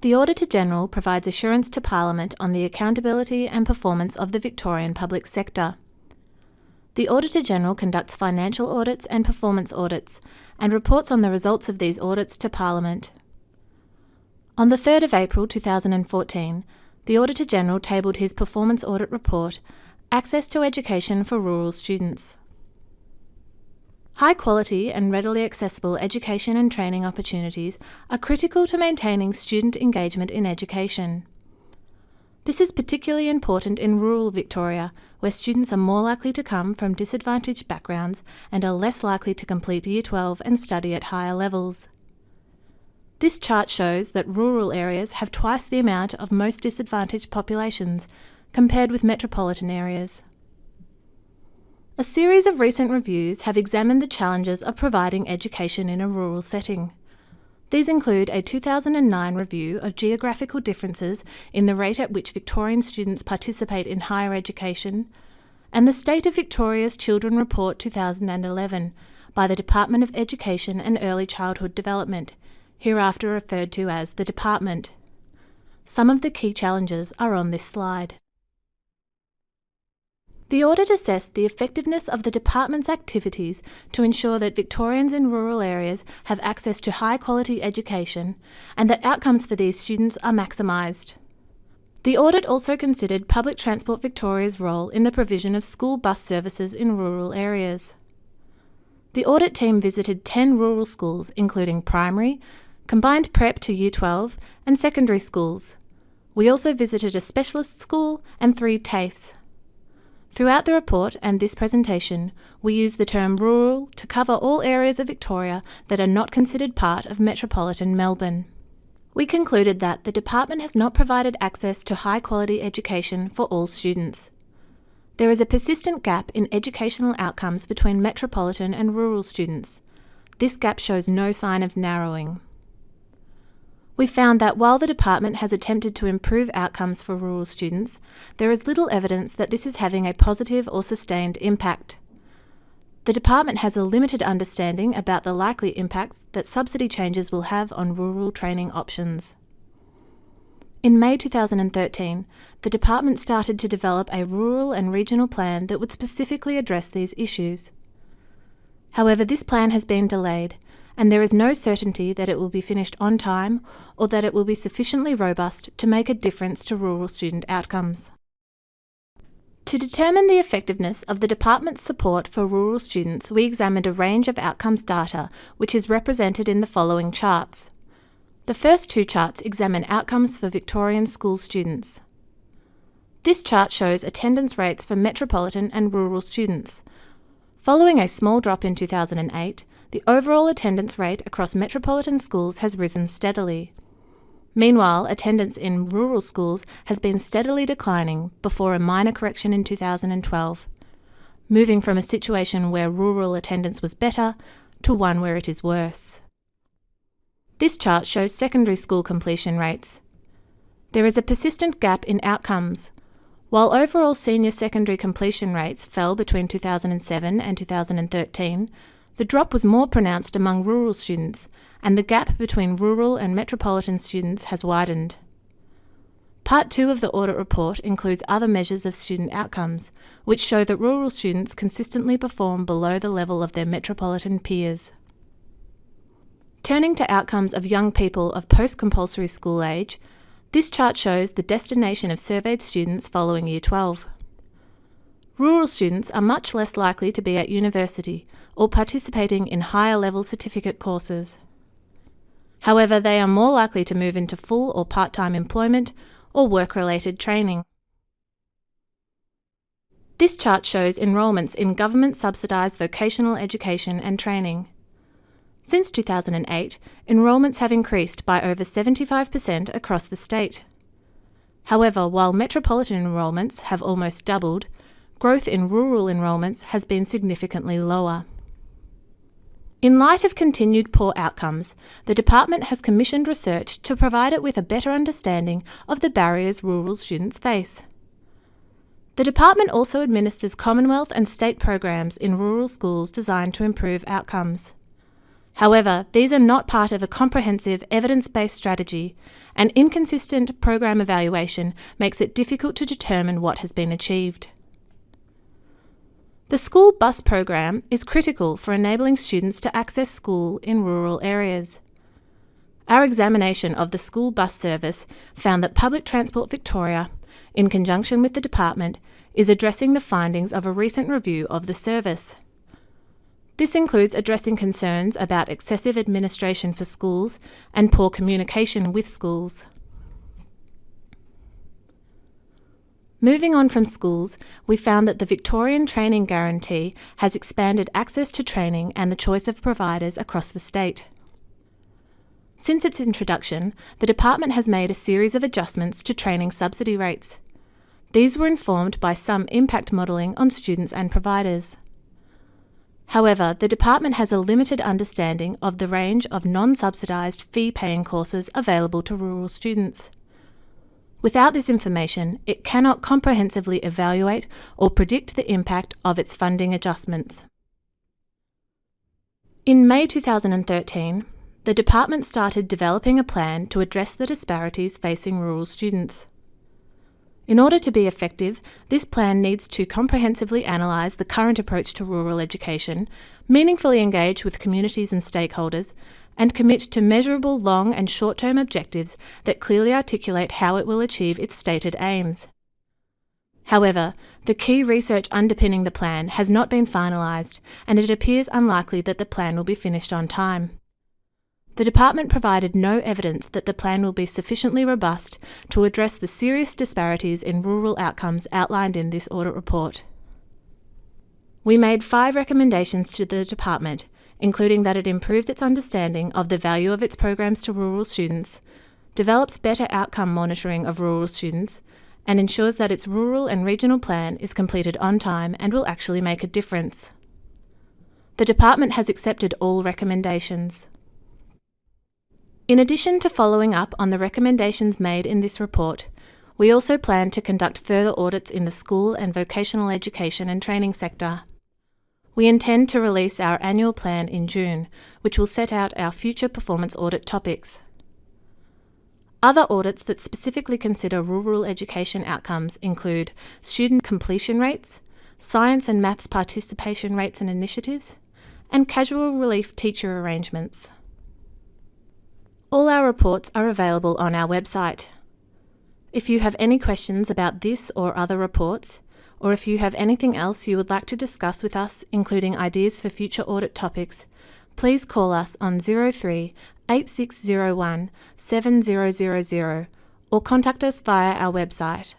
The Auditor-General provides assurance to Parliament on the accountability and performance of the Victorian public sector. The Auditor-General conducts financial audits and performance audits and reports on the results of these audits to Parliament. On the 3rd of April 2014, the Auditor-General tabled his performance audit report, Access to Education for Rural Students. High-quality and readily accessible education and training opportunities are critical to maintaining student engagement in education. This is particularly important in rural Victoria, where students are more likely to come from disadvantaged backgrounds and are less likely to complete Year 12 and study at higher levels. This chart shows that rural areas have twice the amount of most disadvantaged populations compared with metropolitan areas. A series of recent reviews have examined the challenges of providing education in a rural setting. These include a 2009 review of geographical differences in the rate at which Victorian students participate in higher education, and the State of Victoria's Children Report 2011 by the Department of Education and Early Childhood Development, hereafter referred to as the Department. Some of the key challenges are on this slide. The audit assessed the effectiveness of the Department's activities to ensure that Victorians in rural areas have access to high-quality education and that outcomes for these students are maximised. The audit also considered Public Transport Victoria's role in the provision of school bus services in rural areas. The audit team visited 10 rural schools, including primary, combined prep to Year 12 and secondary schools. We also visited a specialist school and 3 TAFEs. Throughout the report and this presentation, we use the term rural to cover all areas of Victoria that are not considered part of metropolitan Melbourne. We concluded that the Department has not provided access to high-quality education for all students. There is a persistent gap in educational outcomes between metropolitan and rural students. This gap shows no sign of narrowing. We found that while the Department has attempted to improve outcomes for rural students, there is little evidence that this is having a positive or sustained impact. The Department has a limited understanding about the likely impacts that subsidy changes will have on rural training options. In May 2013, the Department started to develop a rural and regional plan that would specifically address these issues. However, this plan has been delayed, and there is no certainty that it will be finished on time or that it will be sufficiently robust to make a difference to rural student outcomes. To determine the effectiveness of the Department's support for rural students, we examined a range of outcomes data, which is represented in the following charts. The first 2 charts examine outcomes for Victorian school students. This chart shows attendance rates for metropolitan and rural students. Following a small drop in 2008, the overall attendance rate across metropolitan schools has risen steadily. Meanwhile, attendance in rural schools has been steadily declining before a minor correction in 2012, moving from a situation where rural attendance was better to one where it is worse. This chart shows secondary school completion rates. There is a persistent gap in outcomes. While overall senior secondary completion rates fell between 2007 and 2013, the drop was more pronounced among rural students, and the gap between rural and metropolitan students has widened. Part 2 of the audit report includes other measures of student outcomes, which show that rural students consistently perform below the level of their metropolitan peers. Turning to outcomes of young people of post-compulsory school age, this chart shows the destination of surveyed students following Year 12. Rural students are much less likely to be at university or participating in higher-level certificate courses. However, they are more likely to move into full or part-time employment or work-related training. This chart shows enrolments in government-subsidised vocational education and training. Since 2008, enrolments have increased by over 75% across the state. However, while metropolitan enrolments have almost doubled, growth in rural enrolments has been significantly lower. In light of continued poor outcomes, the Department has commissioned research to provide it with a better understanding of the barriers rural students face. The Department also administers Commonwealth and state programs in rural schools designed to improve outcomes. However, these are not part of a comprehensive evidence-based strategy, and inconsistent program evaluation makes it difficult to determine what has been achieved. The school bus program is critical for enabling students to access school in rural areas. Our examination of the school bus service found that Public Transport Victoria, in conjunction with the department, is addressing the findings of a recent review of the service. This includes addressing concerns about excessive administration for schools and poor communication with schools. Moving on from schools, we found that the Victorian Training Guarantee has expanded access to training and the choice of providers across the state. Since its introduction, the department has made a series of adjustments to training subsidy rates. These were informed by some impact modelling on students and providers. However, the department has a limited understanding of the range of non-subsidised fee-paying courses available to rural students. Without this information, it cannot comprehensively evaluate or predict the impact of its funding adjustments. In May 2013, the department started developing a plan to address the disparities facing rural students. In order to be effective, this plan needs to comprehensively analyse the current approach to rural education, meaningfully engage with communities and stakeholders, and commit to measurable long and short-term objectives that clearly articulate how it will achieve its stated aims. However, the key research underpinning the plan has not been finalised, and it appears unlikely that the plan will be finished on time. The department provided no evidence that the plan will be sufficiently robust to address the serious disparities in rural outcomes outlined in this audit report. We made 5 recommendations to the department, including that it improves its understanding of the value of its programs to rural students, develops better outcome monitoring of rural students, and ensures that its rural and regional plan is completed on time and will actually make a difference. The department has accepted all recommendations. In addition to following up on the recommendations made in this report, we also plan to conduct further audits in the school and vocational education and training sector. We intend to release our annual plan in June, which will set out our future performance audit topics. Other audits that specifically consider rural education outcomes include student completion rates, science and maths participation rates and initiatives, and casual relief teacher arrangements. All our reports are available on our website. If you have any questions about this or other reports, or if you have anything else you would like to discuss with us, including ideas for future audit topics, please call us on 03 8601 7000 or contact us via our website.